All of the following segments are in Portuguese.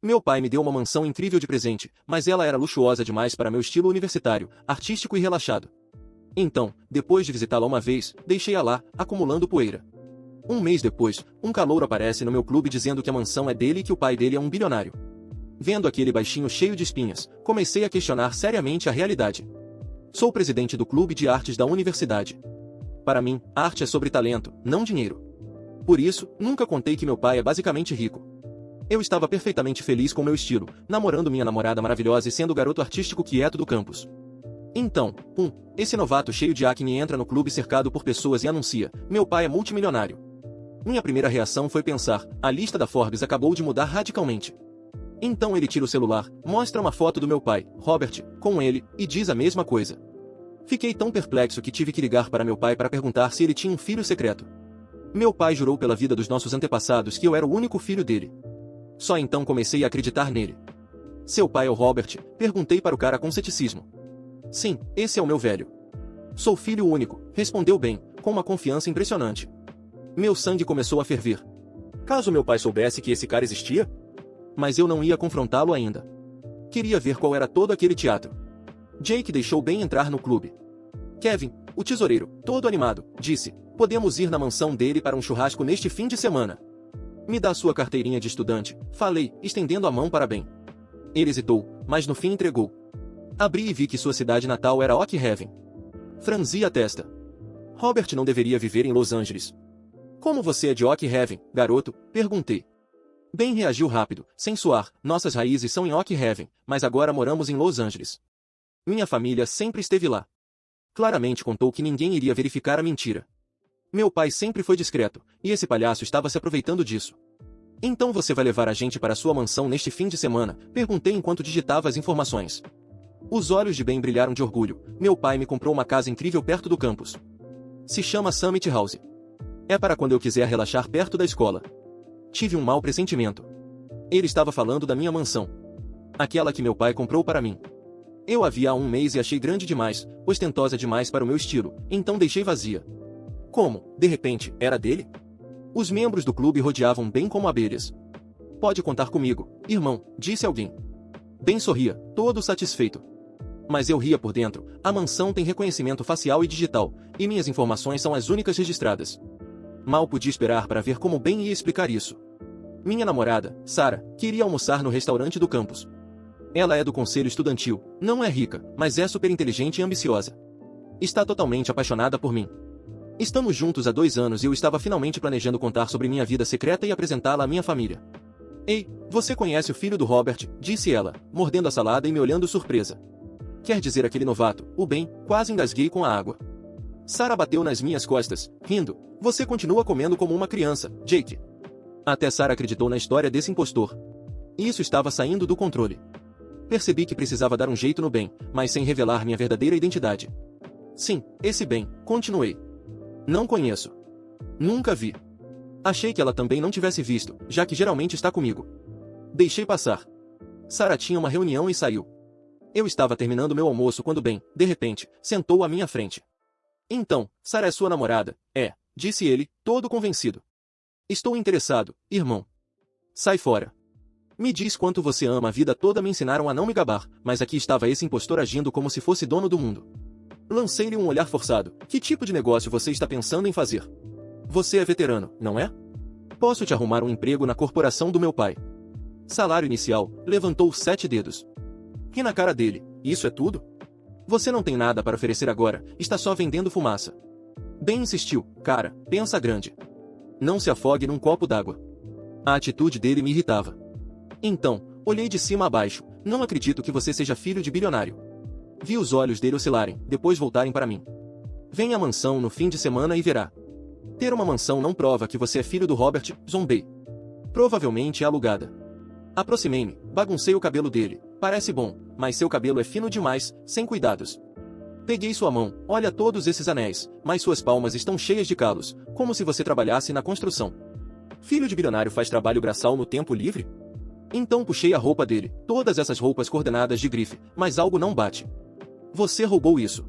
Meu pai me deu uma mansão incrível de presente, mas ela era luxuosa demais para meu estilo universitário, artístico e relaxado. Então, depois de visitá-la uma vez, deixei-a lá, acumulando poeira. Um mês depois, um calouro aparece no meu clube dizendo que a mansão é dele e que o pai dele é um bilionário. Vendo aquele baixinho cheio de espinhas, comecei a questionar seriamente a realidade. Sou presidente do clube de artes da universidade. Para mim, arte é sobre talento, não dinheiro. Por isso, nunca contei que meu pai é basicamente rico. Eu estava perfeitamente feliz com meu estilo, namorando minha namorada maravilhosa e sendo o garoto artístico quieto do campus. Então, esse novato cheio de acne entra no clube cercado por pessoas e anuncia: meu pai é multimilionário. Minha primeira reação foi pensar: a lista da Forbes acabou de mudar radicalmente. Então ele tira o celular, mostra uma foto do meu pai, Robert, com ele, e diz a mesma coisa. Fiquei tão perplexo que tive que ligar para meu pai para perguntar se ele tinha um filho secreto. Meu pai jurou pela vida dos nossos antepassados que eu era o único filho dele. Só então comecei a acreditar nele. Seu pai é o Robert? Perguntei para o cara com ceticismo. Sim, esse é o meu velho. Sou filho único, respondeu Ben, com uma confiança impressionante. Meu sangue começou a ferver. Caso meu pai soubesse que esse cara existia? Mas eu não ia confrontá-lo ainda. Queria ver qual era todo aquele teatro. Jake deixou Ben entrar no clube. Kevin, o tesoureiro, todo animado, disse: podemos ir na mansão dele para um churrasco neste fim de semana. Me dá sua carteirinha de estudante, falei, estendendo a mão para Ben. Ele hesitou, mas no fim entregou. Abri e vi que sua cidade natal era Oak Haven. Franzi a testa. Robert não deveria viver em Los Angeles. Como você é de Oak Haven, garoto? Perguntei. Ben reagiu rápido, sem suar: nossas raízes são em Oak Haven, mas agora moramos em Los Angeles. Minha família sempre esteve lá. Claramente contou que ninguém iria verificar a mentira. Meu pai sempre foi discreto, e esse palhaço estava se aproveitando disso. Então você vai levar a gente para sua mansão neste fim de semana? Perguntei enquanto digitava as informações. Os olhos de Ben brilharam de orgulho. Meu pai me comprou uma casa incrível perto do campus. Se chama Summit House. É para quando eu quiser relaxar perto da escola. Tive um mau pressentimento. Ele estava falando da minha mansão. Aquela que meu pai comprou para mim. Eu a vi há um mês e achei grande demais, ostentosa demais para o meu estilo, então deixei vazia. Como, de repente, era dele? Os membros do clube rodeavam Ben como abelhas. Pode contar comigo, irmão, disse alguém. Ben sorria, todo satisfeito. Mas eu ria por dentro. A mansão tem reconhecimento facial e digital, e minhas informações são as únicas registradas. Mal podia esperar para ver como Ben ia explicar isso. Minha namorada, Sarah, queria almoçar no restaurante do campus. Ela é do conselho estudantil, não é rica, mas é super inteligente e ambiciosa. Está totalmente apaixonada por mim. Estamos juntos há 2 anos e eu estava finalmente planejando contar sobre minha vida secreta e apresentá-la à minha família. Ei, você conhece o filho do Robert? Disse ela, mordendo a salada e me olhando surpresa. Quer dizer aquele novato, o Ben? Quase engasguei com a água. Sarah bateu nas minhas costas, rindo. Você continua comendo como uma criança, Jake. Até Sarah acreditou na história desse impostor. Isso estava saindo do controle. Percebi que precisava dar um jeito no Ben, mas sem revelar minha verdadeira identidade. Sim, esse Ben, continuei. Não conheço. Nunca vi. Achei que ela também não tivesse visto, já que geralmente está comigo. Deixei passar. Sarah tinha uma reunião e saiu. Eu estava terminando meu almoço quando Ben, de repente, sentou à minha frente. Então, Sarah é sua namorada? É, disse ele, todo convencido. Estou interessado, irmão. Sai fora. Me diz quanto você ama. A vida toda me ensinaram a não me gabar, mas aqui estava esse impostor agindo como se fosse dono do mundo. Lancei-lhe um olhar forçado. Que tipo de negócio você está pensando em fazer? Você é veterano, não é? Posso te arrumar um emprego na corporação do meu pai. Salário inicial, levantou 7 dedos. E na cara dele, isso é tudo? Você não tem nada para oferecer agora, está só vendendo fumaça. Ben insistiu, cara, pensa grande. Não se afogue num copo d'água. A atitude dele me irritava. Então, olhei de cima a baixo, não acredito que você seja filho de bilionário. Vi os olhos dele oscilarem, depois voltarem para mim. Venha à mansão no fim de semana e verá. Ter uma mansão não prova que você é filho do Robert, zombei. Provavelmente é alugada. Aproximei-me, baguncei o cabelo dele. Parece bom, mas seu cabelo é fino demais, sem cuidados. Peguei sua mão, olha todos esses anéis, mas suas palmas estão cheias de calos, como se você trabalhasse na construção. Filho de bilionário faz trabalho braçal no tempo livre? Então puxei a roupa dele, todas essas roupas coordenadas de grife, mas algo não bate. Você roubou isso.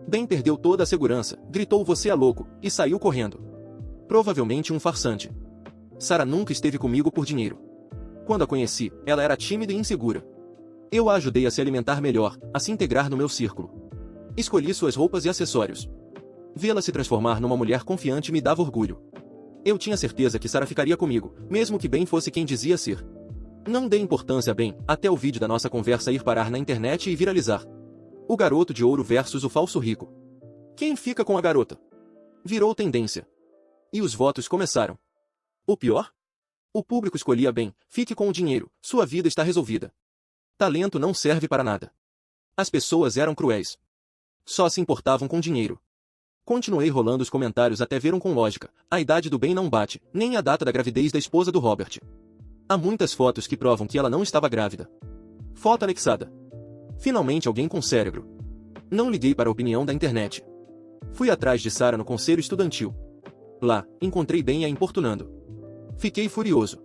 Ben perdeu toda a segurança, gritou você é louco, e saiu correndo. Provavelmente um farsante. Sarah nunca esteve comigo por dinheiro. Quando a conheci, ela era tímida e insegura. Eu a ajudei a se alimentar melhor, a se integrar no meu círculo. Escolhi suas roupas e acessórios. Vê-la se transformar numa mulher confiante me dava orgulho. Eu tinha certeza que Sarah ficaria comigo, mesmo que Ben fosse quem dizia ser. Não dei importância a Ben, até o vídeo da nossa conversa ir parar na internet e viralizar. O garoto de ouro versus o falso rico. Quem fica com a garota? Virou tendência. E os votos começaram. O pior? O público escolhia bem, fique com o dinheiro, sua vida está resolvida. Talento não serve para nada. As pessoas eram cruéis. Só se importavam com dinheiro. Continuei rolando os comentários até ver um com lógica, a idade do Ben não bate, nem a data da gravidez da esposa do Robert. Há muitas fotos que provam que ela não estava grávida. Foto anexada. Finalmente alguém com cérebro. Não liguei para a opinião da internet. Fui atrás de Sarah no conselho estudantil. Lá, encontrei Ben a importunando. Fiquei furioso.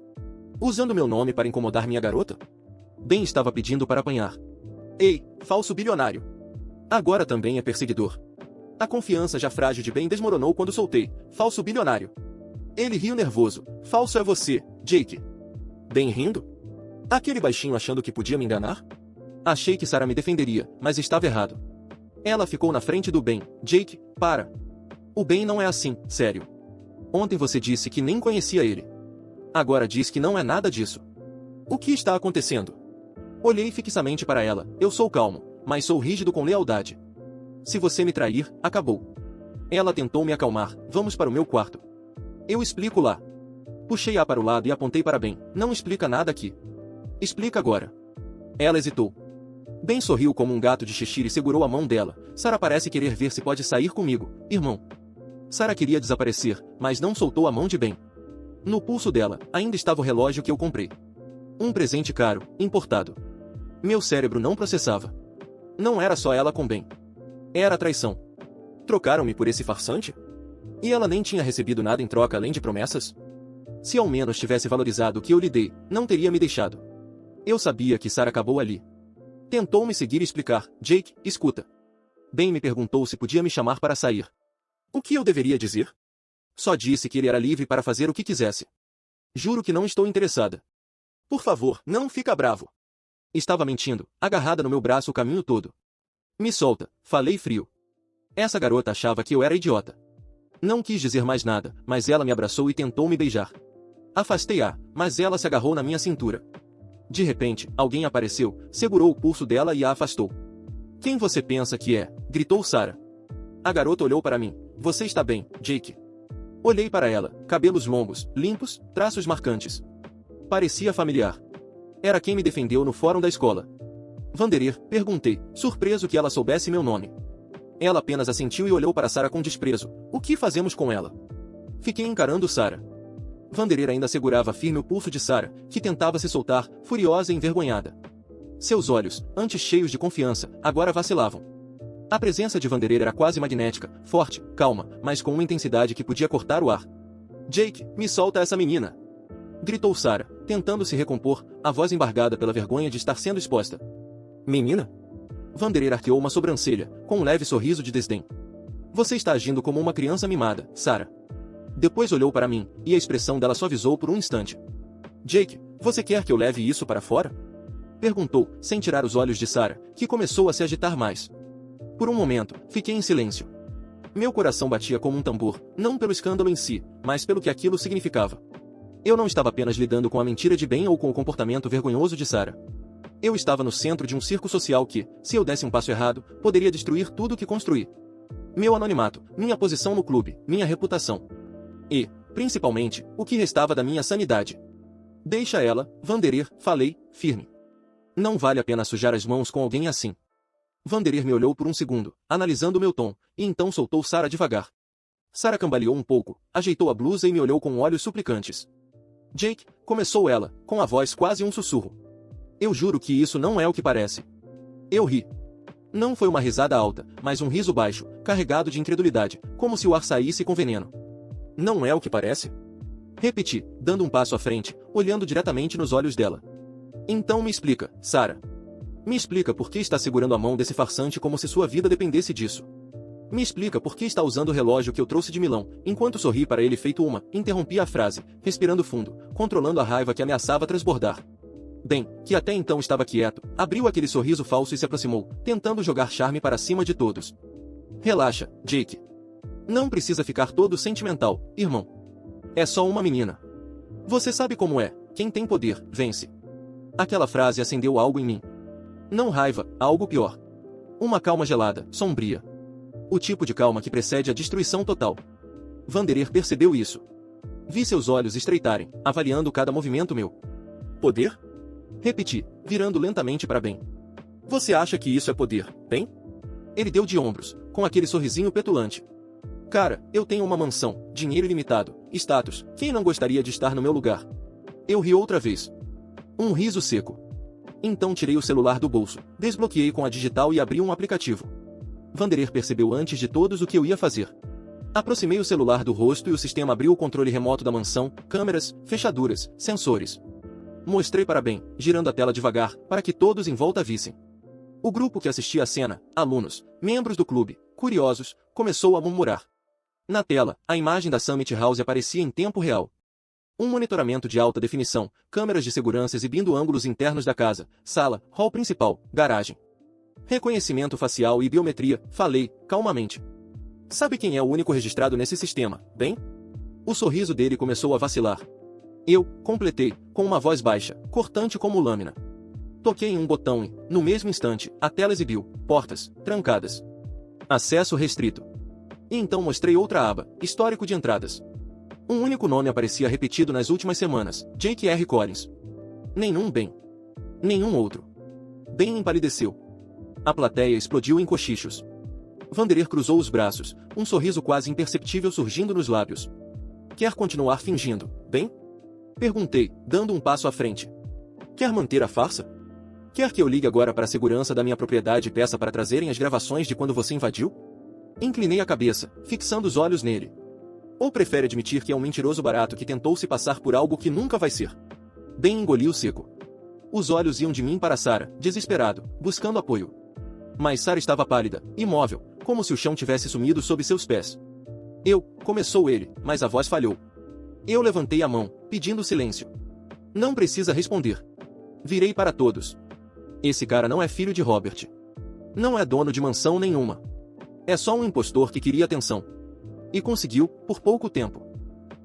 Usando meu nome para incomodar minha garota? Ben estava pedindo para apanhar. Ei, falso bilionário. Agora também é perseguidor. A confiança já frágil de Ben desmoronou quando soltei, falso bilionário. Ele riu nervoso. Falso é você, Jake. Ben rindo? Aquele baixinho achando que podia me enganar? Achei que Sarah me defenderia, mas estava errado. Ela ficou na frente do Ben. Jake, para. O Ben não é assim, sério. Ontem você disse que nem conhecia ele. Agora diz que não é nada disso. O que está acontecendo? Olhei fixamente para ela. Eu sou calmo, mas sou rígido com lealdade. Se você me trair, acabou. Ela tentou me acalmar. Vamos para o meu quarto. Eu explico lá. Puxei-a para o lado e apontei para Ben. Não explica nada aqui. Explica agora. Ela hesitou. Ben sorriu como um gato de xixi e segurou a mão dela. Sarah parece querer ver se pode sair comigo, irmão. Sarah queria desaparecer, mas não soltou a mão de Ben. No pulso dela, ainda estava o relógio que eu comprei. Um presente caro, importado. Meu cérebro não processava. Não era só ela com Ben. Era traição. Trocaram-me por esse farsante? E ela nem tinha recebido nada em troca além de promessas? Se ao menos tivesse valorizado o que eu lhe dei, não teria me deixado. Eu sabia que Sarah acabou ali. Tentou me seguir e explicar. Jake, escuta. Ben me perguntou se podia me chamar para sair. O que eu deveria dizer? Só disse que ele era livre para fazer o que quisesse. Juro que não estou interessada. Por favor, não fica bravo. Estava mentindo, agarrada no meu braço o caminho todo. Me solta, falei frio. Essa garota achava que eu era idiota. Não quis dizer mais nada, mas ela me abraçou e tentou me beijar. Afastei-a, mas ela se agarrou na minha cintura. De repente, alguém apareceu, segurou o pulso dela e a afastou. Quem você pensa que é? Gritou Sarah. A garota olhou para mim. Você está bem, Jake? Olhei para ela, cabelos longos, limpos, traços marcantes. Parecia familiar. Era quem me defendeu no fórum da escola. Vanderer, perguntei, surpreso que ela soubesse meu nome. Ela apenas assentiu e olhou para Sarah com desprezo. O que fazemos com ela? Fiquei encarando Sarah. Vanderer ainda segurava firme o pulso de Sarah, que tentava se soltar, furiosa e envergonhada. Seus olhos, antes cheios de confiança, agora vacilavam. A presença de Vanderer era quase magnética, forte, calma, mas com uma intensidade que podia cortar o ar. Jake, me solta essa menina! Gritou Sarah, tentando se recompor, a voz embargada pela vergonha de estar sendo exposta. Menina? Vanderer arqueou uma sobrancelha, com um leve sorriso de desdém. Você está agindo como uma criança mimada, Sarah. Depois olhou para mim, e a expressão dela suavizou por um instante. Jake, você quer que eu leve isso para fora? Perguntou, sem tirar os olhos de Sarah, que começou a se agitar mais. Por um momento, fiquei em silêncio. Meu coração batia como um tambor, não pelo escândalo em si, mas pelo que aquilo significava. Eu não estava apenas lidando com a mentira de Ben ou com o comportamento vergonhoso de Sarah. Eu estava no centro de um circo social que, se eu desse um passo errado, poderia destruir tudo o que construí. Meu anonimato, minha posição no clube, minha reputação. E, principalmente, o que restava da minha sanidade. Deixa ela, Vanderer, falei, firme. Não vale a pena sujar as mãos com alguém assim. Vanderer me olhou por um segundo, analisando meu tom, e então soltou Sarah devagar. Sarah cambaleou um pouco, ajeitou a blusa e me olhou com olhos suplicantes. Jake, começou ela, com a voz quase um sussurro. Eu juro que isso não é o que parece. Eu ri. Não foi uma risada alta, mas um riso baixo, carregado de incredulidade, como se o ar saísse com veneno. Não é o que parece? Repeti, dando um passo à frente, olhando diretamente nos olhos dela. Então me explica, Sarah. Me explica por que está segurando a mão desse farsante como se sua vida dependesse disso. Me explica por que está usando o relógio que eu trouxe de Milão, enquanto sorri para ele feito uma, interrompi a frase, respirando fundo, controlando a raiva que ameaçava transbordar. Ben, que até então estava quieto, abriu aquele sorriso falso e se aproximou, tentando jogar charme para cima de todos. Relaxa, Jake. Não precisa ficar todo sentimental, irmão. É só uma menina. Você sabe como é, quem tem poder, vence. Aquela frase acendeu algo em mim. Não raiva, algo pior. Uma calma gelada, sombria. O tipo de calma que precede a destruição total. Vanderer percebeu isso. Vi seus olhos estreitarem, avaliando cada movimento meu. Poder? Repeti, virando lentamente para Ben. Você acha que isso é poder, Ben? Ele deu de ombros, com aquele sorrisinho petulante. Cara, eu tenho uma mansão, dinheiro ilimitado, status, quem não gostaria de estar no meu lugar? Eu ri outra vez. Um riso seco. Então tirei o celular do bolso, desbloqueei com a digital e abri um aplicativo. Vanderer percebeu antes de todos o que eu ia fazer. Aproximei o celular do rosto e o sistema abriu o controle remoto da mansão, câmeras, fechaduras, sensores. Mostrei para Ben, girando a tela devagar, para que todos em volta vissem. O grupo que assistia à cena, alunos, membros do clube, curiosos, começou a murmurar. Na tela, a imagem da Summit House aparecia em tempo real. Um monitoramento de alta definição, câmeras de segurança exibindo ângulos internos da casa, sala, hall principal, garagem. Reconhecimento facial e biometria, falei, calmamente. Sabe quem é o único registrado nesse sistema, Ben? O sorriso dele começou a vacilar. Eu, completei, com uma voz baixa, cortante como lâmina. Toquei em um botão e, no mesmo instante, a tela exibiu, portas, trancadas. Acesso restrito. E então mostrei outra aba, histórico de entradas. Um único nome aparecia repetido nas últimas semanas, Jake R. Collins. Nenhum Ben. Nenhum outro. Ben empalideceu. A plateia explodiu em cochichos. Vanderer cruzou os braços, um sorriso quase imperceptível surgindo nos lábios. Quer continuar fingindo, Ben? Perguntei, dando um passo à frente. Quer manter a farsa? Quer que eu ligue agora para a segurança da minha propriedade e peça para trazerem as gravações de quando você invadiu? Inclinei a cabeça, fixando os olhos nele. Ou prefere admitir que é um mentiroso barato que tentou se passar por algo que nunca vai ser? Ben engoliu seco. Os olhos iam de mim para Sarah, desesperado, buscando apoio. Mas Sarah estava pálida, imóvel, como se o chão tivesse sumido sob seus pés. Começou ele, mas a voz falhou. Eu levantei a mão, pedindo silêncio. Não precisa responder. Virei para todos. Esse cara não é filho de Robert. Não é dono de mansão nenhuma. É só um impostor que queria atenção. E conseguiu, por pouco tempo.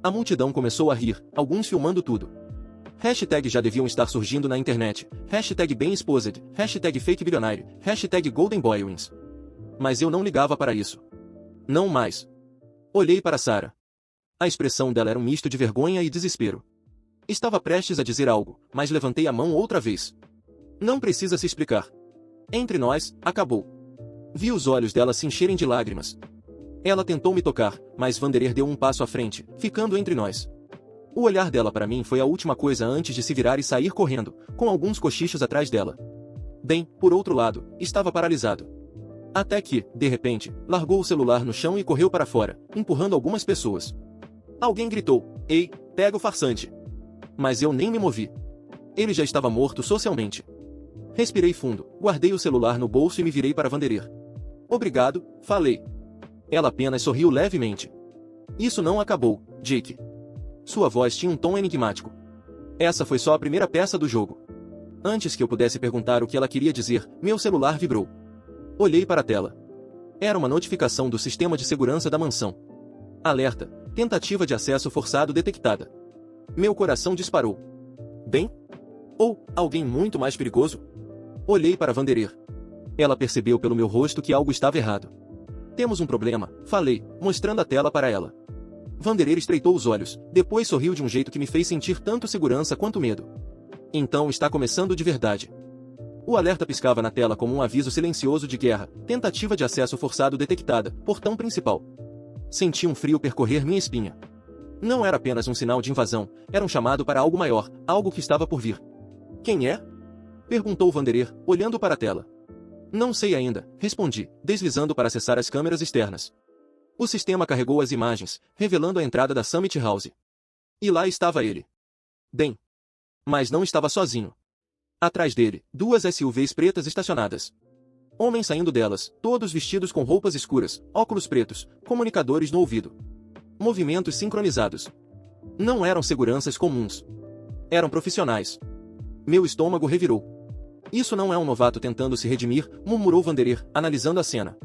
A multidão começou a rir, alguns filmando tudo. Hashtag já deviam estar surgindo na internet. Hashtag bem exposed. Hashtag fake bilionário. Hashtag golden boy wins. Mas eu não ligava para isso. Não mais. Olhei para Sarah. A expressão dela era um misto de vergonha e desespero. Estava prestes a dizer algo, mas levantei a mão outra vez. Não precisa se explicar. Entre nós, acabou. Vi os olhos dela se encherem de lágrimas. Ela tentou me tocar, mas Vanderer deu um passo à frente, ficando entre nós. O olhar dela para mim foi a última coisa antes de se virar e sair correndo, com alguns cochichos atrás dela. Ben, por outro lado, estava paralisado. Até que, de repente, largou o celular no chão e correu para fora, empurrando algumas pessoas. Alguém gritou, "Ei, pega o farsante!" Mas eu nem me movi. Ele já estava morto socialmente. Respirei fundo, guardei o celular no bolso e me virei para Vanderer. Obrigado, falei. Ela apenas sorriu levemente. Isso não acabou, Jake. Sua voz tinha um tom enigmático. Essa foi só a primeira peça do jogo. Antes que eu pudesse perguntar o que ela queria dizer, meu celular vibrou. Olhei para a tela. Era uma notificação do sistema de segurança da mansão. Alerta, tentativa de acesso forçado detectada. Meu coração disparou. Ben? Ou alguém muito mais perigoso? Olhei para Vanderer. Ela percebeu pelo meu rosto que algo estava errado. Temos um problema, falei, mostrando a tela para ela. Vanderer estreitou os olhos, depois sorriu de um jeito que me fez sentir tanto segurança quanto medo. Então está começando de verdade. O alerta piscava na tela como um aviso silencioso de guerra, tentativa de acesso forçado detectada, portão principal. Senti um frio percorrer minha espinha. Não era apenas um sinal de invasão, era um chamado para algo maior, algo que estava por vir. Quem é? Perguntou Vanderer, olhando para a tela. Não sei ainda, respondi, deslizando para acessar as câmeras externas. O sistema carregou as imagens, revelando a entrada da Summit House. E lá estava ele. Ben. Mas não estava sozinho. Atrás dele, duas SUVs pretas estacionadas. Homens saindo delas, todos vestidos com roupas escuras, óculos pretos, comunicadores no ouvido. Movimentos sincronizados. Não eram seguranças comuns. Eram profissionais. Meu estômago revirou. Isso não é um novato tentando se redimir, murmurou Vanderer, analisando a cena.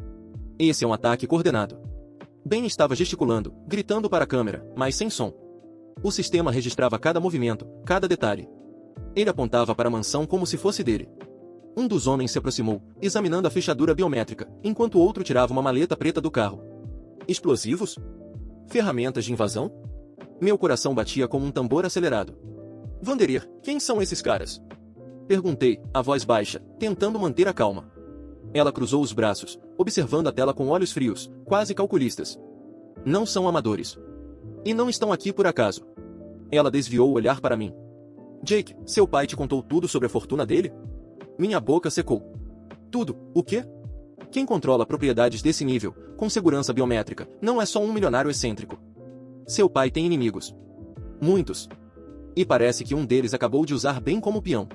Esse é um ataque coordenado. Ben estava gesticulando, gritando para a câmera, mas sem som. O sistema registrava cada movimento, cada detalhe. Ele apontava para a mansão como se fosse dele. Um dos homens se aproximou, examinando a fechadura biométrica, enquanto o outro tirava uma maleta preta do carro. Explosivos? Ferramentas de invasão? Meu coração batia como um tambor acelerado. Vanderer, quem são esses caras? Perguntei, a voz baixa, tentando manter a calma. Ela cruzou os braços, observando a tela com olhos frios, quase calculistas. Não são amadores. E não estão aqui por acaso. Ela desviou o olhar para mim. Jake, seu pai te contou tudo sobre a fortuna dele? Minha boca secou. Tudo, o quê? Quem controla propriedades desse nível, com segurança biométrica, não é só um milionário excêntrico. Seu pai tem inimigos. Muitos. E parece que um deles acabou de usar bem como peão.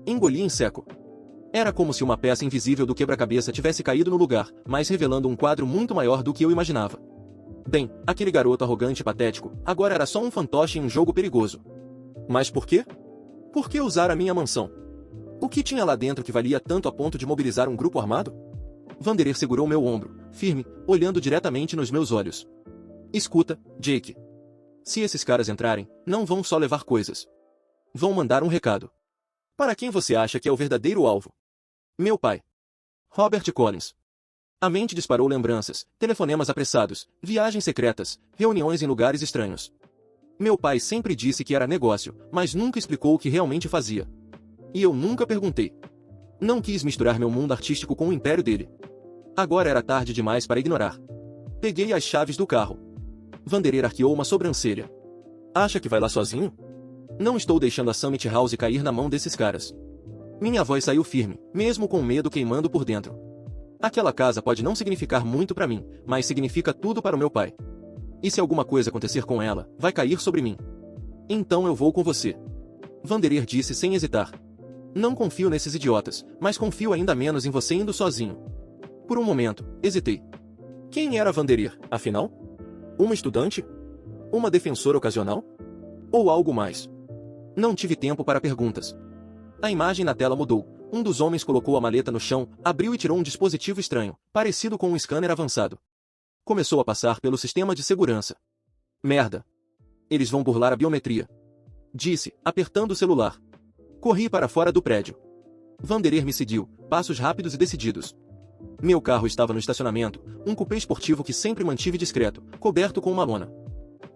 Engoli em seco. Era como se uma peça invisível do quebra-cabeça tivesse caído no lugar, mas revelando um quadro muito maior do que eu imaginava. Bem, aquele garoto arrogante e patético, agora era só um fantoche em um jogo perigoso. Mas por quê? Por que usar a minha mansão? O que tinha lá dentro que valia tanto a ponto de mobilizar um grupo armado? Vanderer segurou meu ombro, firme, olhando diretamente nos meus olhos. Escuta, Jake. Se esses caras entrarem, não vão só levar coisas. Vão mandar um recado. Para quem você acha que é o verdadeiro alvo? Meu pai. Robert Collins. A mente disparou lembranças, telefonemas apressados, viagens secretas, reuniões em lugares estranhos. Meu pai sempre disse que era negócio, mas nunca explicou o que realmente fazia. E eu nunca perguntei. Não quis misturar meu mundo artístico com o império dele. Agora era tarde demais para ignorar. Peguei as chaves do carro. Vanderer arqueou uma sobrancelha. Acha que vai lá sozinho? Não estou deixando a Summit House cair na mão desses caras. Minha voz saiu firme, mesmo com o medo queimando por dentro. Aquela casa pode não significar muito para mim, mas significa tudo para o meu pai. E se alguma coisa acontecer com ela, vai cair sobre mim. Então eu vou com você. Vanderer disse sem hesitar. Não confio nesses idiotas, mas confio ainda menos em você indo sozinho. Por um momento, hesitei. Quem era Vanderer, afinal? Uma estudante? Uma defensora ocasional? Ou algo mais? Não tive tempo para perguntas. A imagem na tela mudou. Um dos homens colocou a maleta no chão, abriu e tirou um dispositivo estranho, parecido com um scanner avançado. Começou a passar pelo sistema de segurança. Merda. Eles vão burlar a biometria. Disse, apertando o celular. Corri para fora do prédio. Vanderer me seguiu, passos rápidos e decididos. Meu carro estava no estacionamento, um cupê esportivo que sempre mantive discreto, coberto com uma lona.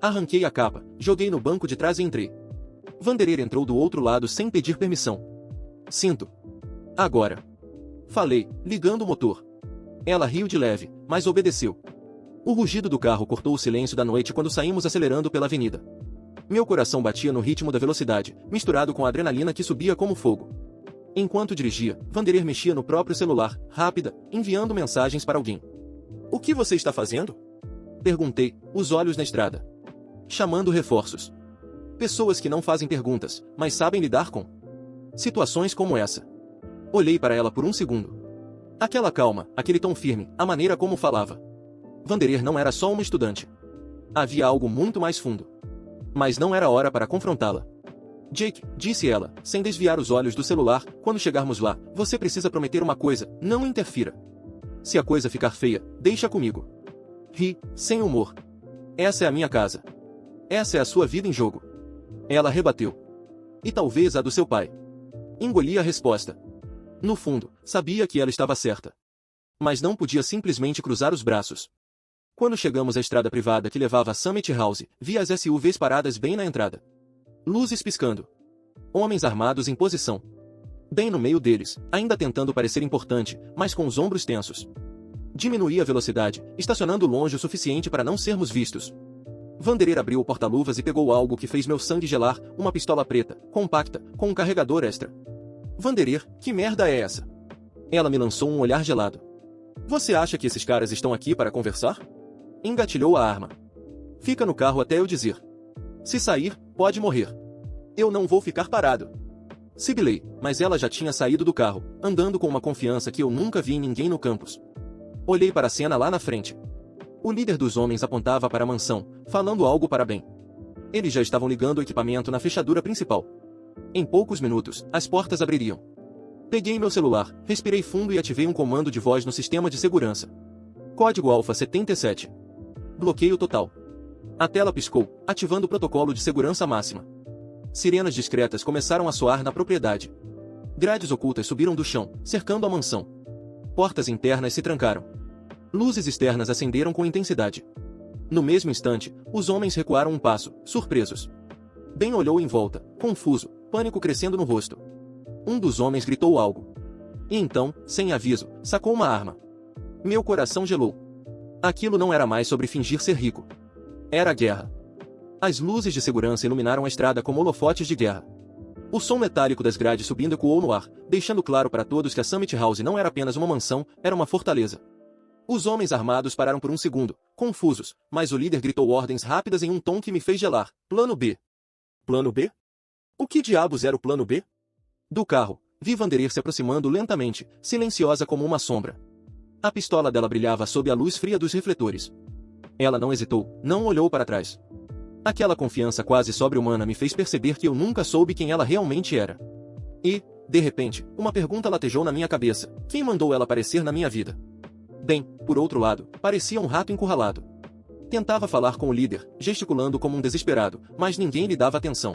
Arranquei a capa, joguei no banco de trás e entrei. Vanderer entrou do outro lado sem pedir permissão. Cinto. Agora. Falei, ligando o motor. Ela riu de leve, mas obedeceu. O rugido do carro cortou o silêncio da noite quando saímos acelerando pela avenida. Meu coração batia no ritmo da velocidade, misturado com a adrenalina que subia como fogo. Enquanto dirigia, Vanderer mexia no próprio celular, rápida, enviando mensagens para alguém. O que você está fazendo? Perguntei, os olhos na estrada. Chamando reforços. Pessoas que não fazem perguntas, mas sabem lidar com situações como essa. Olhei para ela por um segundo. Aquela calma, aquele tom firme, a maneira como falava. Vanderer não era só uma estudante. Havia algo muito mais fundo. Mas não era hora para confrontá-la. Jake, disse ela, sem desviar os olhos do celular, quando chegarmos lá, você precisa prometer uma coisa, não interfira. Se a coisa ficar feia, deixa comigo. Ri, sem humor. Essa é a minha casa. Essa é a sua vida em jogo. Ela rebateu. E talvez a do seu pai. Engoli a resposta. No fundo, sabia que ela estava certa. Mas não podia simplesmente cruzar os braços. Quando chegamos à estrada privada que levava a Summit House, vi as SUVs paradas bem na entrada. Luzes piscando. Homens armados em posição. Bem no meio deles, ainda tentando parecer importante, mas com os ombros tensos. Diminuí a velocidade, estacionando longe o suficiente para não sermos vistos. Vanderer abriu o porta-luvas e pegou algo que fez meu sangue gelar, uma pistola preta, compacta, com um carregador extra. Vanderer, que merda é essa? Ela me lançou um olhar gelado. Você acha que esses caras estão aqui para conversar? Engatilhou a arma. Fica no carro até eu dizer. Se sair, pode morrer. Eu não vou ficar parado. Sibilei, mas ela já tinha saído do carro, andando com uma confiança que eu nunca vi em ninguém no campus. Olhei para a cena lá na frente. O líder dos homens apontava para a mansão, falando algo para Ben. Eles já estavam ligando o equipamento na fechadura principal. Em poucos minutos, as portas abririam. Peguei meu celular, respirei fundo e ativei um comando de voz no sistema de segurança. Código Alfa 77. Bloqueio total. A tela piscou, ativando o protocolo de segurança máxima. Sirenas discretas começaram a soar na propriedade. Grades ocultas subiram do chão, cercando a mansão. Portas internas se trancaram. Luzes externas acenderam com intensidade. No mesmo instante, os homens recuaram um passo, surpresos. Ben olhou em volta, confuso, pânico crescendo no rosto. Um dos homens gritou algo. E então, sem aviso, sacou uma arma. Meu coração gelou. Aquilo não era mais sobre fingir ser rico. Era a guerra. As luzes de segurança iluminaram a estrada como holofotes de guerra. O som metálico das grades subindo ecoou no ar, deixando claro para todos que a Summit House não era apenas uma mansão, era uma fortaleza. Os homens armados pararam por um segundo, confusos, mas o líder gritou ordens rápidas em um tom que me fez gelar. Plano B. Plano B? O que diabos era o plano B? Do carro, vi Vanderer se aproximando lentamente, silenciosa como uma sombra. A pistola dela brilhava sob a luz fria dos refletores. Ela não hesitou, não olhou para trás. Aquela confiança quase sobre-humana me fez perceber que eu nunca soube quem ela realmente era. E, de repente, uma pergunta latejou na minha cabeça. Quem mandou ela aparecer na minha vida? Bem, por outro lado, parecia um rato encurralado. Tentava falar com o líder, gesticulando como um desesperado, mas ninguém lhe dava atenção.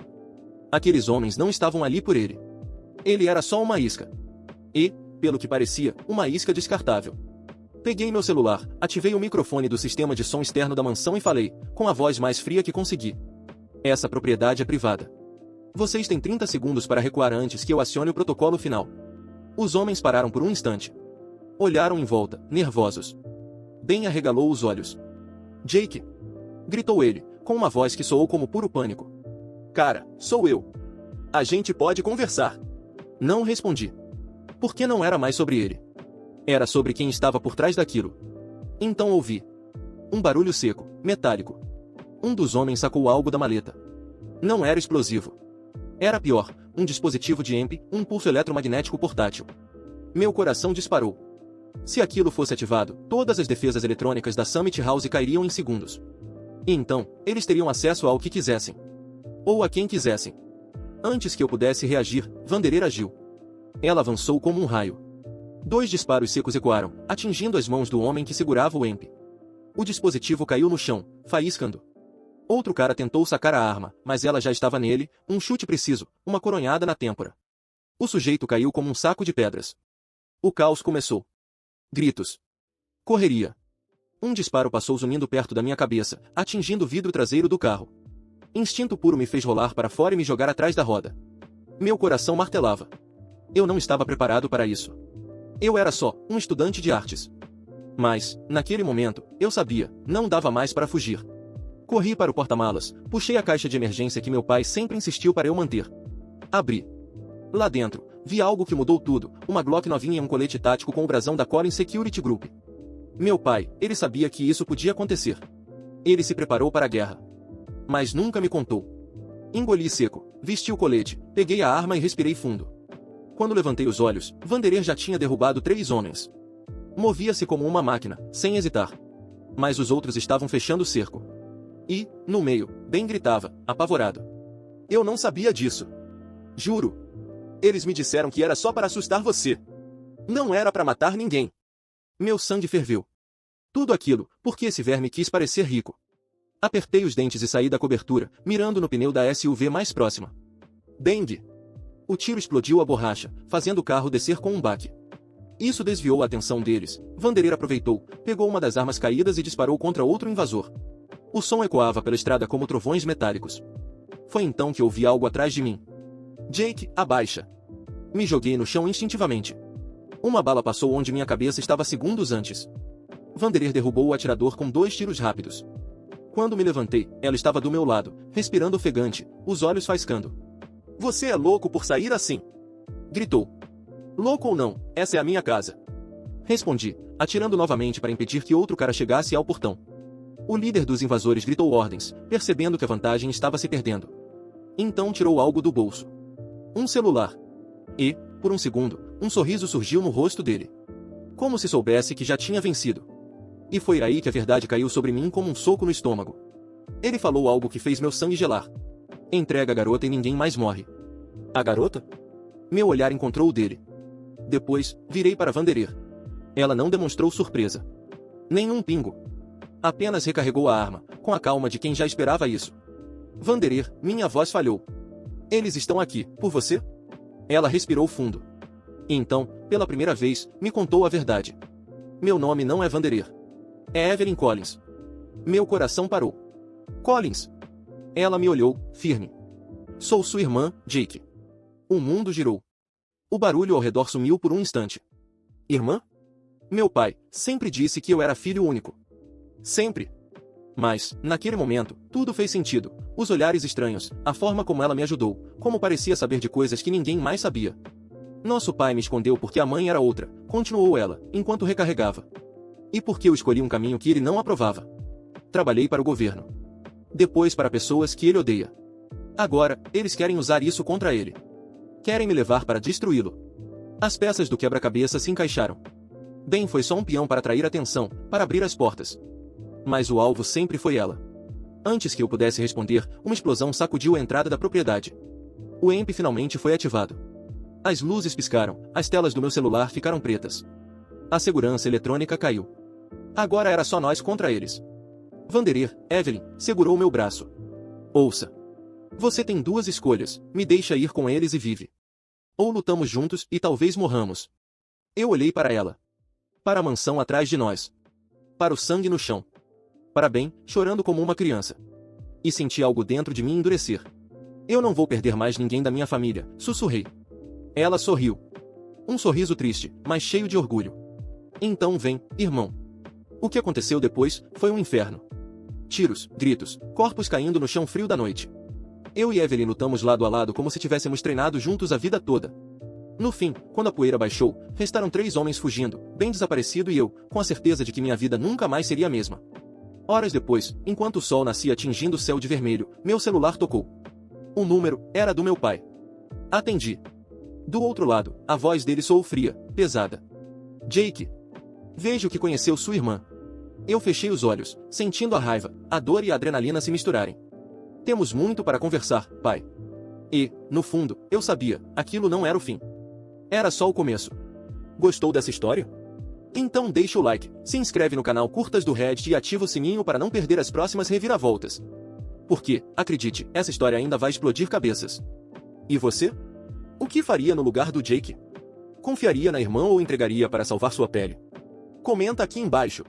Aqueles homens não estavam ali por ele. Ele era só uma isca. E, pelo que parecia, uma isca descartável. Peguei meu celular, ativei o microfone do sistema de som externo da mansão e falei, com a voz mais fria que consegui. Essa propriedade é privada. Vocês têm 30 segundos para recuar antes que eu acione o protocolo final. Os homens pararam por um instante. Olharam em volta, nervosos. Ben arregalou os olhos. Jake! Gritou ele, com uma voz que soou como puro pânico. Cara, sou eu. A gente pode conversar. Não respondi. Porque não era mais sobre ele. Era sobre quem estava por trás daquilo. Então ouvi. Um barulho seco, metálico. Um dos homens sacou algo da maleta. Não era explosivo. Era pior, um dispositivo de EMP, um pulso eletromagnético portátil. Meu coração disparou. Se aquilo fosse ativado, todas as defesas eletrônicas da Summit House cairiam em segundos. E então, eles teriam acesso ao que quisessem. Ou a quem quisessem. Antes que eu pudesse reagir, Vanderer agiu. Ela avançou como um raio. 2 disparos secos ecoaram, atingindo as mãos do homem que segurava o EMP. O dispositivo caiu no chão, faiscando. Outro cara tentou sacar a arma, mas ela já estava nele, um chute preciso, uma coronhada na têmpora. O sujeito caiu como um saco de pedras. O caos começou. Gritos. Correria. Um disparo passou zunindo perto da minha cabeça, atingindo o vidro traseiro do carro. Instinto puro me fez rolar para fora e me jogar atrás da roda. Meu coração martelava. Eu não estava preparado para isso. Eu era só um estudante de artes. Mas, naquele momento, eu sabia, não dava mais para fugir. Corri para o porta-malas, puxei a caixa de emergência que meu pai sempre insistiu para eu manter. Abri. Lá dentro, vi algo que mudou tudo, uma Glock novinha e um colete tático com o brasão da Collins Security Group. Meu pai, ele sabia que isso podia acontecer. Ele se preparou para a guerra. Mas nunca me contou. Engoli seco, vesti o colete, peguei a arma e respirei fundo. Quando levantei os olhos, Vanderer já tinha derrubado 3 homens. Movia-se como uma máquina, sem hesitar. Mas os outros estavam fechando o cerco. E, no meio, Ben gritava, apavorado. Eu não sabia disso. Juro. Eles me disseram que era só para assustar você. Não era para matar ninguém. Meu sangue ferveu. Tudo aquilo, porque esse verme quis parecer rico. Apertei os dentes e saí da cobertura, mirando no pneu da SUV mais próxima. Bang! O tiro explodiu a borracha, fazendo o carro descer com um baque. Isso desviou a atenção deles. Vanderer aproveitou, pegou uma das armas caídas e disparou contra outro invasor. O som ecoava pela estrada como trovões metálicos. Foi então que ouvi algo atrás de mim. Jake, abaixa. Me joguei no chão instintivamente. Uma bala passou onde minha cabeça estava segundos antes. Vanderer derrubou o atirador com 2 tiros rápidos. Quando me levantei, ela estava do meu lado, respirando ofegante, os olhos faiscando. Você é louco por sair assim? Gritou. Louco ou não, essa é a minha casa. Respondi, atirando novamente para impedir que outro cara chegasse ao portão. O líder dos invasores gritou ordens, percebendo que a vantagem estava se perdendo. Então tirou algo do bolso. Um celular. E, por um segundo, um sorriso surgiu no rosto dele. Como se soubesse que já tinha vencido. E foi aí que a verdade caiu sobre mim como um soco no estômago. Ele falou algo que fez meu sangue gelar. Entrega a garota e ninguém mais morre. A garota? Meu olhar encontrou o dele. Depois, virei para Vanderer. Ela não demonstrou surpresa. Nenhum pingo. Apenas recarregou a arma, com a calma de quem já esperava isso. Vanderer, minha voz falhou. Eles estão aqui, por você? Ela respirou fundo. E então, pela primeira vez, me contou a verdade. Meu nome não é Vanderer. É Evelyn Collins. Meu coração parou. Collins. Ela me olhou, firme. Sou sua irmã, Jake. O mundo girou. O barulho ao redor sumiu por um instante. Irmã? Meu pai sempre disse que eu era filho único. Sempre. Mas, naquele momento, tudo fez sentido. Os olhares estranhos, a forma como ela me ajudou, como parecia saber de coisas que ninguém mais sabia. Nosso pai me escondeu porque a mãe era outra, continuou ela, enquanto recarregava. E porque eu escolhi um caminho que ele não aprovava. Trabalhei para o governo. Depois para pessoas que ele odeia. Agora, eles querem usar isso contra ele. Querem me levar para destruí-lo. As peças do quebra-cabeça se encaixaram. Ben foi só um peão para atrair atenção, para abrir as portas. Mas o alvo sempre foi ela. Antes que eu pudesse responder, uma explosão sacudiu a entrada da propriedade. O EMP finalmente foi ativado. As luzes piscaram, as telas do meu celular ficaram pretas. A segurança eletrônica caiu. Agora era só nós contra eles. Vanderer, Evelyn, segurou meu braço. Ouça. Você tem duas escolhas, me deixa ir com eles e vive. Ou lutamos juntos e talvez morramos. Eu olhei para ela. Para a mansão atrás de nós. Para o sangue no chão. Para Ben, chorando como uma criança. E senti algo dentro de mim endurecer. Eu não vou perder mais ninguém da minha família, sussurrei. Ela sorriu. Um sorriso triste, mas cheio de orgulho. Então vem, irmão. O que aconteceu depois foi um inferno. Tiros, gritos, corpos caindo no chão frio da noite. Eu e Evelyn lutamos lado a lado como se tivéssemos treinado juntos a vida toda. No fim, quando a poeira baixou, restaram 3 homens fugindo, Ben desaparecido e eu, com a certeza de que minha vida nunca mais seria a mesma. Horas depois, enquanto o sol nascia atingindo o céu de vermelho, meu celular tocou. O número era do meu pai. Atendi. Do outro lado, a voz dele soou fria, pesada. Jake. Vejo que conheceu sua irmã. Eu fechei os olhos, sentindo a raiva, a dor e a adrenalina se misturarem. Temos muito para conversar, pai. E, no fundo, eu sabia, aquilo não era o fim. Era só o começo. Gostou dessa história? Então deixa o like, se inscreve no canal Curtas do Reddit e ativa o sininho para não perder as próximas reviravoltas. Porque, acredite, essa história ainda vai explodir cabeças. E você? O que faria no lugar do Jake? Confiaria na irmã ou entregaria para salvar sua pele? Comenta aqui embaixo.